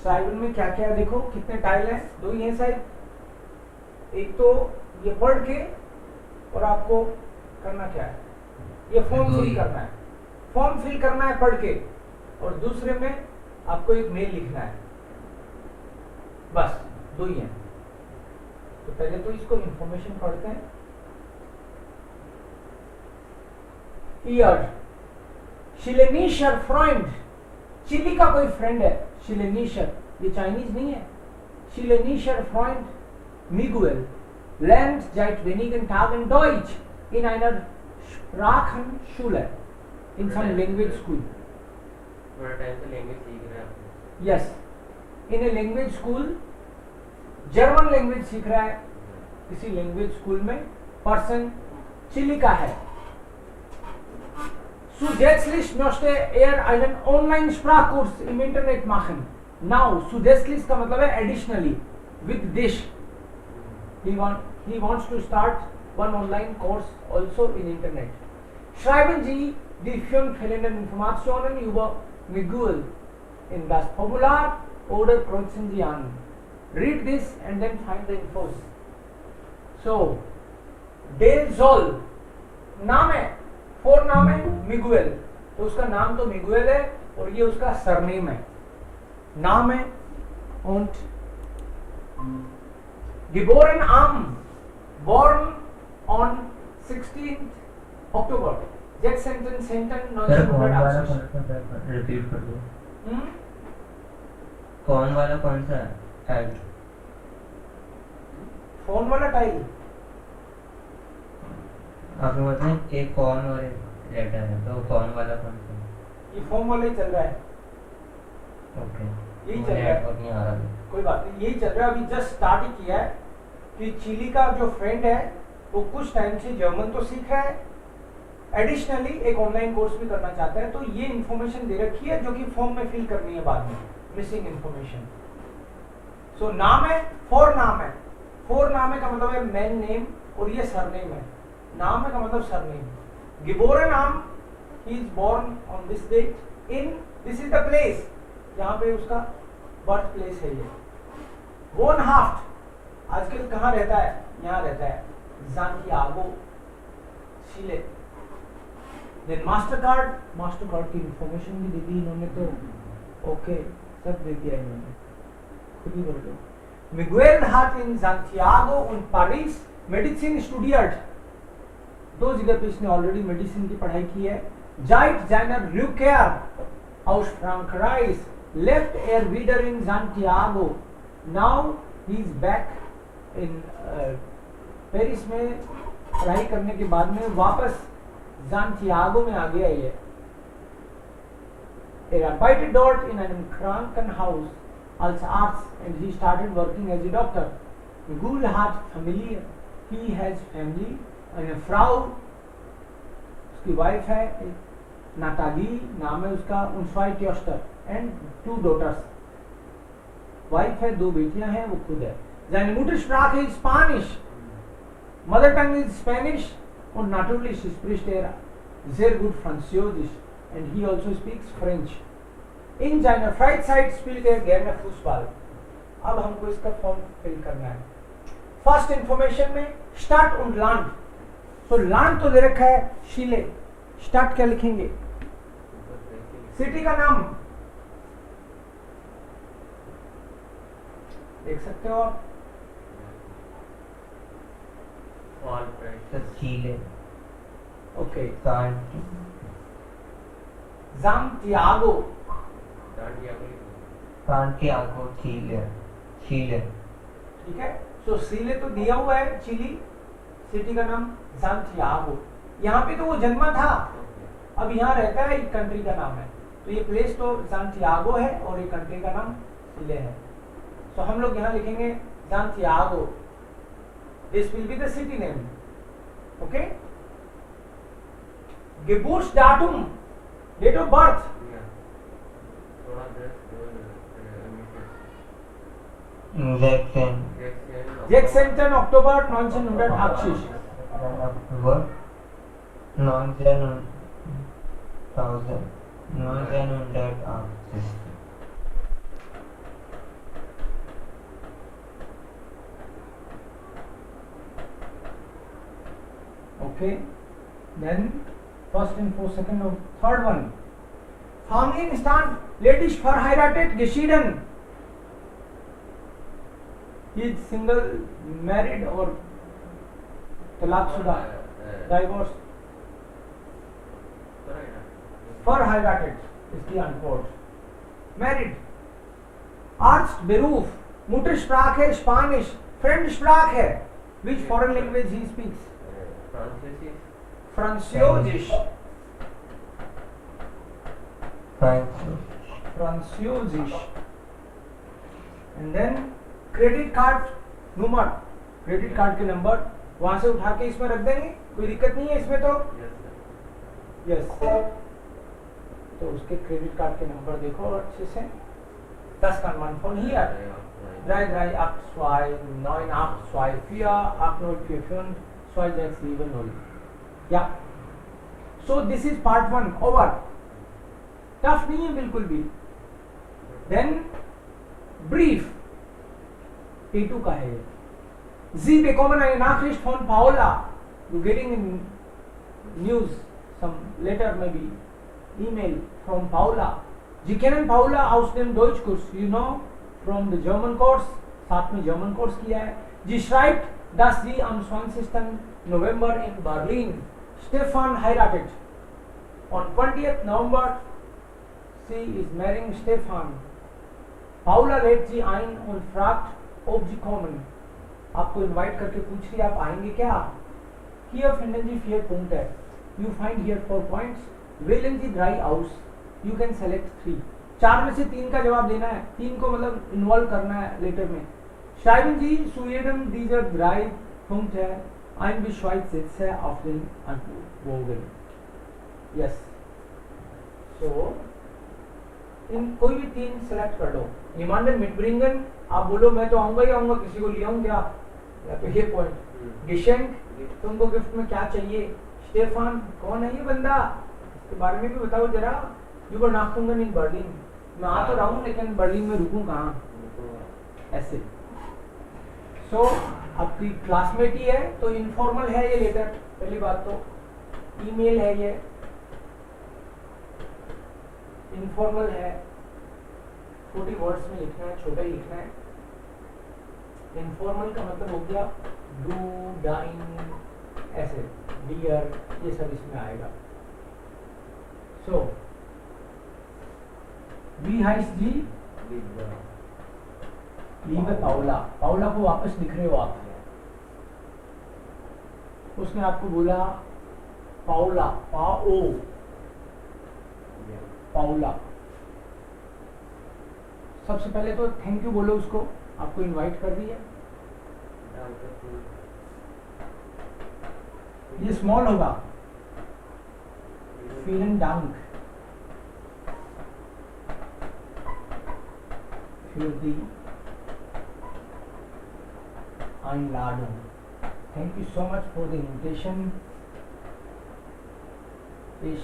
Tribal में क्या क्या देखो, कितने टाइल हैं, दो ही हैं शायद। एक तो ये पढ़ के और आपको करना क्या है, ये फॉर्म फिल करना है, फॉर्म फिल करना है पढ़ के, और दूसरे में आपको एक मेल लिखना है, बस दो ही हैं। तो पहले तो इसको इंफॉर्मेशन पढ़ते हैं। ईयर, शिलेनिशर फ्रेंड, चिली का कोई फ्रेंड है, शिलेनिशर, ये चाइनीज नहीं है। शिलेनिशर friend Miguel lernt seit wenigen Tagen Deutsch in einer Sprachenschule, in some language school. थोड़ा टाइम से लैंग्वेज सीख रहे हैं। Yes, in a language school, German language सीख रहा है किसी लैंग्वेज स्कूल में। पर्सन चिली का है। Zusätzlich möchte einen Online-Sprachkurs im Internet machen. Now, zusätzlich का मतलब है additionally, with this. He wants to start one online course also in Internet. Schreiben Sie die 5 fehlenden Informationen über Miguel in das Formular oder kreuzen Sie an. Read this and then find the infos. So, Del Sol नाम है, four नाम है Miguel, तो उसका नाम तो Miguel है और ये उसका सरनेम है, नाम है। und geboren am, born on 16th October, Jackson 1980। Repeat कर दो। कौन वाला कौन सा है? फोन वाला टाइल आपके मतलब एक कौन और एक लेटर है, तो कौन वाला कौन सा? ये फॉर्म वाला ही चल रहा है। ओके, यही चल रहा है, नहीं आ रहा। कोई बात नहीं, यही चल रहा है। अभी जस्ट स्टार्ट ही किया है कि चिली का जो फ्रेंड है वो कुछ टाइम से जर्मन तो सीख रहा है, एडिशनली एक ऑनलाइन कोर्स भी करना चाहता है। तो ये इंफॉर्मेशन दे रखी है जो कि फॉर्म में फिल करनी है बाद में, मिसिंग इंफॉर्मेशन। सो नाम है, फोर नाम है, फोर नाम है का मतलब है मैन नेम, और ये सरनेम है। नाम है का मतलब सरनेम। गिबोरन नाम, he is born on this date in, this is the place, यहाँ पे उसका बर्थ प्लेस है ये। वन हाफ्ट, आजकल कहाँ रहता है? यहाँ रहता है, ज़ांटियागो, चिले। देन मास्टर कार्ड की इंफॉर्मेशन भी दे दी इन्होंने, तो ओके सब दे दिया इन्होंने, खुद ही बोल दो। Miguel hat in Santiago und Paris Medizin studiert, दो जगह पे इसने ऑलरेडी मेडिसिन की पढ़ाई की है। Seit seiner Rückkehr aus Frankreich lebt er wieder in Santiago. Now he is back in Paris में पढ़ाई करने के बाद में वापस Santiago में आ गया ये। Er arbeitet dort in einem Krankenhaus als Arzt and he started working as a doctor. Miguel hat Familie, he has family, eine Frau, उसकी वाइफ है नाटाली नाम है उसका, und zwei Töchter and 2 daughters, wife है, 2 बेटियां हैं, वो खुद है। Seine Muttersprache ist Spanisch, Mother tongue is Spanish, und natürlich spricht er sehr gut Französisch and he also speaks French. In seiner Freizeit spielt er gerne Fußball. अब हमको इसका form fill करना है। फर्स्ट इंफॉर्मेशन में start und Land, तो land तो दे रखा है शिले, स्टार्ट क्या लिखेंगे? सिटी का नाम देख सकते हो आप, Chile. Okay. Santiago, Santiago Chile, Chile. ठीक है, सो सीले तो दिया हुआ है चिली, सिटी का नाम सांटियागो। यहाँ पे तो वो जन्मा था, अब यहाँ रहता है, एक कंट्री का नाम है, तो ये प्लेस तो सांटियागो है और ये कंट्री का नाम चिले है। तो हम लोग यहाँ लिखेंगे Santiago, this will be the city name. Okay. Geburtsdatum, date of birth, Jackson Oktober 1980। Oktober 1980। Okay. Then first Info, second of third one. Familienstand ladies verheiratet geschieden. He is single, married or talaqshuda, divorced. Verheiratet is die Antwort. Married. Arztberuf. Muttersprache Spanisch. Fremdsprache. Which foreign language he speaks? Französisch. Französisch. And then credit card number, credit card के number वहां से उठा के इसमें रख देंगे, कोई दिक्कत नहीं है इसमें तो यस तो उसके क्रेडिट कार्ड के नंबर देखो अच्छे से 10 kann man von hier 3382984 या so this is part 1 over tough नहीं है बिल्कुल भी देन ब्रीफ T2 का है Sie bekommen eine Nachricht von Paula. You getting in news some letter maybe email from Paula. Sie kennen Paula aus dem Deutschkurs, you know, from the German course. साथ में German course किया है. Sie schreibt, dass sie am 20. November in Berlin Stefan heiratet. On 20th November sie is marrying Stefan. Paula lädt sie ein und fragt ob sie kommen. आपको invite करके पूछ रही है आप आएंगे क्या? Hier finden Sie 4 Punkte. You find here 4 points. Wählen Sie 3 aus. You can select 3. 4 में से 3 का जवाब देना है. 3 को मतलब इन्वॉल्व करना है लेटर में. Schreiben Sie zu jedem dieser 3 Punkte ein Beschreibungssätze auf den Antwortbogen. Yes. So इन कोई भी 3 सेलेक्ट कर लो. Jemanden mitbringen. आप बोलो मैं तो आऊंगा ही आऊंगा, किसी को ले आऊं क्या? या तो ये पॉइंट. Geschenk, तुमको गिफ्ट में क्या चाहिए? स्टेफान, कौन है ये बंदा? इसके बारे में भी बताओ जरा. Übernachtungen in Berlin. मैं आ तो रहा हूँ लेकिन बर्लिन में रुकूं कहाँ? ऐसे. सो आपकी क्लासमेट ही है तो इनफॉर्मल है ये लेटर. पहली बात तो ईमेल है ये, इनफॉर्मल है, 40 वर्ड्स में लिखना है, छोटा ही लिखना है. इनफॉर्मल का मतलब हो गया डू, डाइन, ऐसे, डियर, ये सब इसमें आएगा. सो वी हाइस जी लीव पाउला. पाउला को वापस लिख रहे हो आप. उसने आपको बोला पाउला, पाओ, पाउला. सबसे पहले तो थैंक यू बोलो उसको, आपको इनवाइट कर दिया. ये स्मॉल होगा. vielen Dank für die Einladung. Thank you so much for the invitation. Ich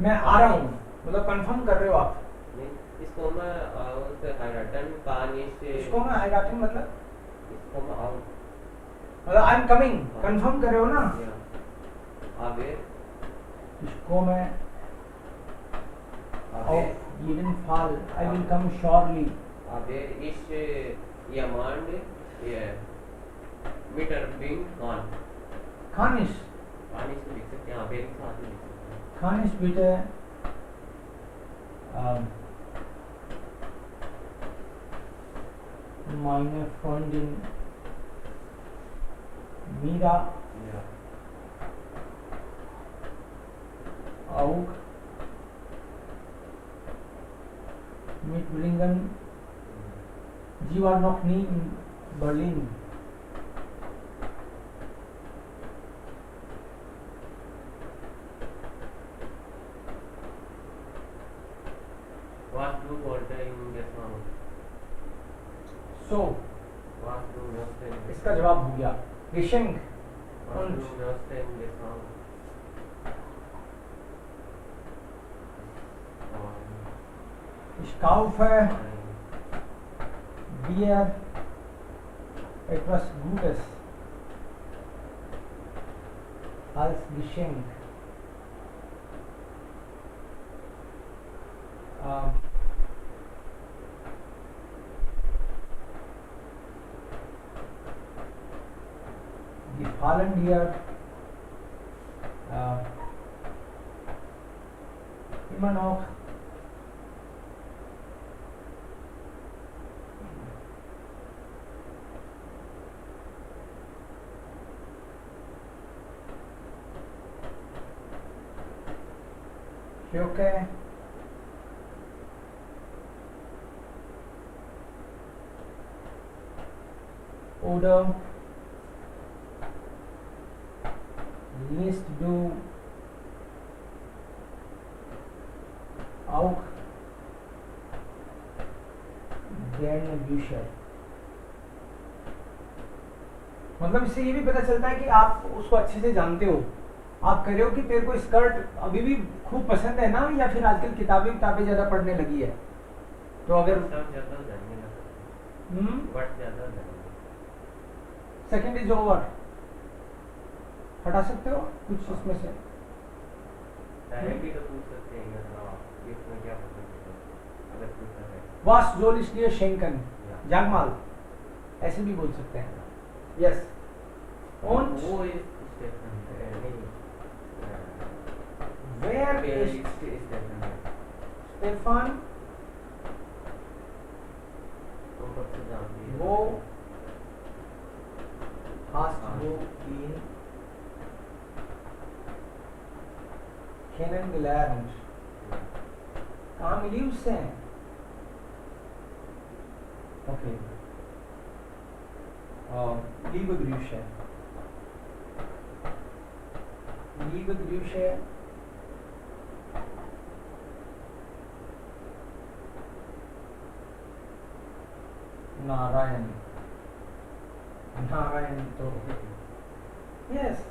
मैं आ रहा हूँ मतलब कंफर्म कर रहे हो आप? इसको मैं उससे हाइराटन पानिश इसको मैं हाइराटन मतलब इसको मैं आउट मतलब आई एम कमिंग कंफर्म कर रहे हो ना? आगे इसको मैं auf jeden Fall I will come surely. आगे इस यमांड ये मीटर बिंग खान खानिश पानिश लिख सकते हैं. आगे एक साथ लिख सकते हैं. खानिश bitte meine Freundin Mira auch mitbringen. Sie war noch nie in Berlin. Was du wollte in Vietnam? So Was du möchtest in इसका जवाब हो गया Geschenk. Was du möchtest in Vietnam? Ich kaufe dir etwas Gutes als Geschenk. Gefallen dir immer noch Schöke oder liest du auch gerne Bücher? मतलब इससे ये भी पता चलता है कि आप उसको अच्छे से जानते हो। आप कह रहे हो कि तेरे को स्कर्ट अभी भी खूब पसंद है ना, या फिर आजकल किताबें ज्यादा पढ़ने लगी है? तो अगर सेकंड इज ओवर हटा सकते हो कुछ इसमें से? वास जोल इसलिए शेंकन जागमाल ऐसे भी बोल सकते हैं। Yes und wer ist Stefan? Wo hast du ihn kennengelernt? कहाँ मिली उससे? Okay. Liebe Grüße. Liebe Grüße. Narayan. Narayan तो यस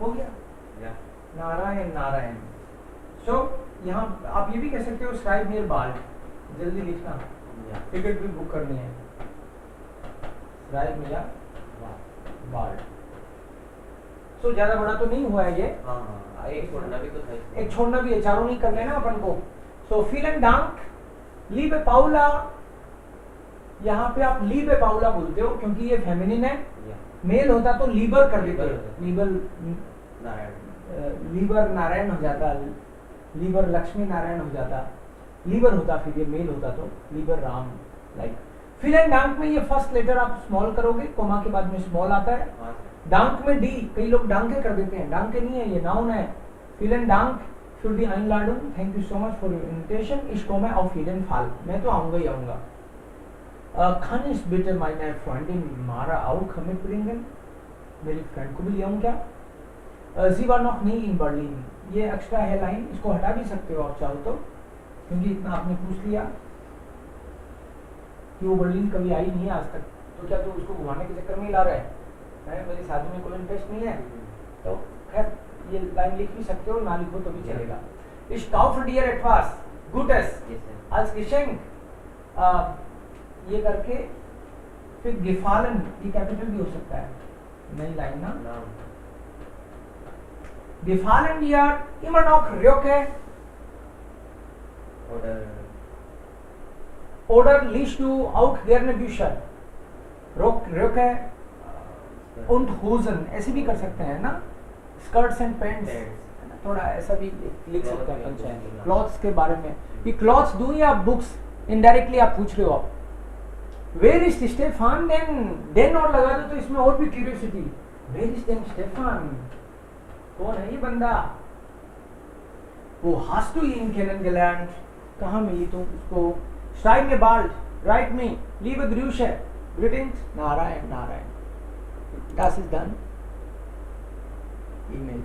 हो गया। नारायण नारायण। सो यहाँ आप ये भी कह सकते हो स्क्राइब नियर बाल्ट, जल्दी लिखना, टिकट भी बुक करनी है। Scribe near bolt. सो ज्यादा बड़ा तो नहीं हुआ है ये, एक छोड़ना भी तो था, एक छोड़ना भी है, चारों नहीं करने ना अपन को। सो vielen Dank, liebe Paula, यहाँ पे आप liebe Paula बोलते हो क्योंकि ये फेमिनिन है। मेल होता तो लीबर कर देते, लीबर लीबर नारायण हो जाता, लीबर लक्ष्मी नारायण हो जाता, लीबर होता फिर ये मेल होता तो लीबर राम। लाइक vielen Dank में ये फर्स्ट लेटर आप स्मॉल करोगे, कोमा के बाद में स्मॉल आता है। डांक में डी, कई लोग डांके कर देते हैं, डांके नहीं है, ये नाउन है। vielen Dank für die Einladung, thank you so much for your invitation, ich komme auf jeden Fall, मैं तो आऊंगा ही आऊंगा। kann ich bitte meine Freundin Mara auch mitbringen? मेरी फ्रेंड को भी ले आऊं क्या? sie war noch nie in Berlin, ये एक्स्ट्रा है लाइन, इसको हटा भी सकते हो आप चाहो तो, क्योंकि इतना आपने पूछ लिया कि वो बर्लिन कभी आई नहीं आज तक, तो क्या तू उसको घुमाने के चक्कर में ही ला रहा है? मेरी शादी में कोई इंटरेस्ट नहीं है, तो खैर ये लाइन लिख भी सकते हो, ना लिखो तो भी चलेगा। Ich kaufe dir etwas Gutes als Geschenk, ये करके फिर gefallen, ये कैपिटल भी हो सकता है, नई लाइन ना। gefallen dir immer noch Röcke oder liest du auch gerne Bücher? Röcke und Hosen ऐसे भी कर सकते हैं ना, स्कर्ट्स एंड पैंट्स, थोड़ा ऐसा भी लिख सकते हैं पंचायत। क्लॉथ्स के बारे में कि क्लॉथ्स दूं या बुक्स, इनडायरेक्टली आप पूछ रहे हो आप। वेयर इज स्टेफान, देन और लगा दो तो इसमें और भी curiosity, where is then Stefan, कौन है ये बंदा? वो hast du ihn kennengelernt, कहाँ मिली तुम उसको? schreib mir bald, write me, liebe Grüße, greetings, Narayan Narayan. Das ist done. Email.